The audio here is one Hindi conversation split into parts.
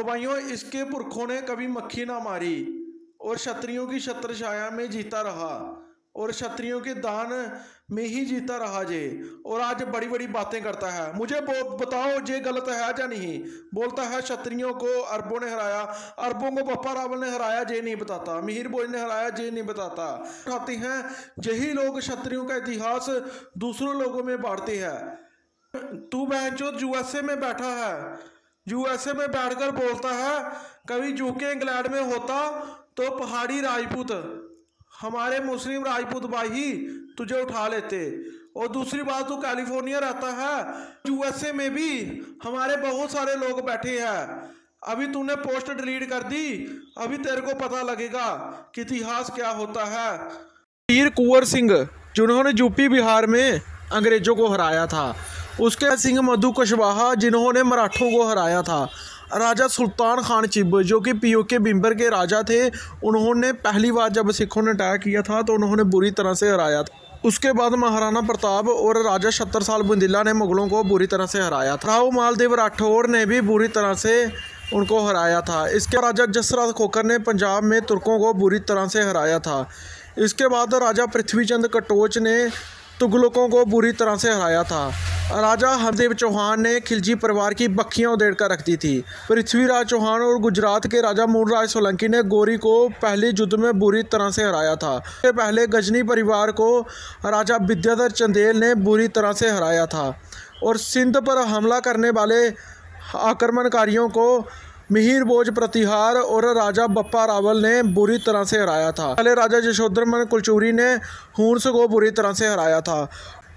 तो भाइयों, इसके पुरखों ने कभी मक्खी ना मारी और क्षत्रियों की छत्र छाया में जीता रहा और क्षत्रियों के दान में ही जीता रहा जे। और आज बड़ी बड़ी बातें करता है। मुझे बताओ जे गलत है या नहीं। बोलता है क्षत्रियों को अरबों ने हराया, अरबों को बप्पा रावल ने हराया, जे नहीं बताता। मिहिर भोज ने हराया, जे नहीं बताता। उठाते हैं यही लोग क्षत्रियों का इतिहास दूसरों लोगों में बांटते हैं। तू बहनचोद यूएसए में बैठा है, यूएसए में बैठकर बोलता है कभी यूके इंग्लैंड में होता तो पहाड़ी राजपूत हमारे मुस्लिम राजपूत भाई तुझे उठा लेते। और दूसरी बात, तू कैलिफोर्निया रहता है, यूएसए में भी हमारे बहुत सारे लोग बैठे हैं। अभी तूने पोस्ट डिलीट कर दी, अभी तेरे को पता लगेगा कि इतिहास क्या होता है। वीर कुंवर सिंह जिन्होंने यूपी बिहार में अंग्रेजों को हराया था, उसके सिंह मधु कुशवाहा जिन्होंने मराठों को हराया था, राजा सुल्तान खान चिब जो कि पीओके बिम्बर के राजा थे, उन्होंने पहली बार जब सिखों ने अटैक किया था तो उन्होंने बुरी तरह से हराया था। उसके बाद महाराणा प्रताप और राजा छत्रसाल बुंदेला ने मुगलों को बुरी तरह से हराया था। राव मालदेव राठौर ने भी बुरी तरह से उनको हराया था। इसके राजा जसराज खोखर ने पंजाब में तुर्कों को बुरी तरह से हराया था। इसके बाद राजा पृथ्वीचंद कटोच ने तुगलकों को बुरी तरह से हराया था। राजा हरदेव चौहान ने खिलजी परिवार की बखियां उधेड़ कर रख दी थी। पृथ्वीराज चौहान और गुजरात के राजा मूलराज सोलंकी ने गोरी को पहले युद्ध में बुरी तरह से हराया था। इससे पहले गजनी परिवार को राजा विद्याधर चंदेल ने बुरी तरह से हराया था। और सिंध पर हमला करने वाले आक्रमणकारियों को मिहिर भोज प्रतिहार और राजा बप्पा रावल ने बुरी तरह से हराया था। पहले राजा यशोधर्मन कुलचूरी ने हूर्स को बुरी तरह से हराया था।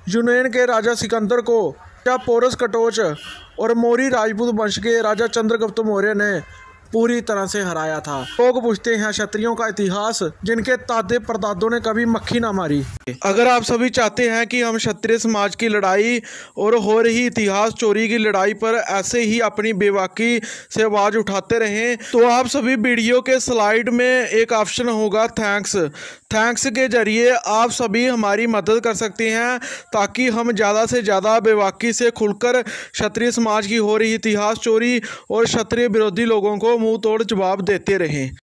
यूनान के राजा सिकंदर को राजा पोरस कटोच और मौर्य राजपूत वंश के राजा चंद्रगुप्त मौर्य ने पूरी तरह से हराया था। लोग पूछते हैं क्षत्रियों का इतिहास जिनके दादे परदादों ने कभी मक्खी ना मारी। अगर आप सभी चाहते हैं कि हम क्षत्रिय समाज की लड़ाई और हो रही इतिहास चोरी की लड़ाई पर ऐसे ही अपनी बेबाकी से आवाज़ उठाते रहें, तो आप सभी वीडियो के स्लाइड में एक ऑप्शन होगा थैंक्स के जरिए आप सभी हमारी मदद कर सकते हैं, ताकि हम ज़्यादा से ज़्यादा बेबाकी से खुलकर क्षत्रिय समाज की हो रही इतिहास चोरी और क्षत्रिय विरोधी लोगों को मुंह तोड़ जवाब देते रहें।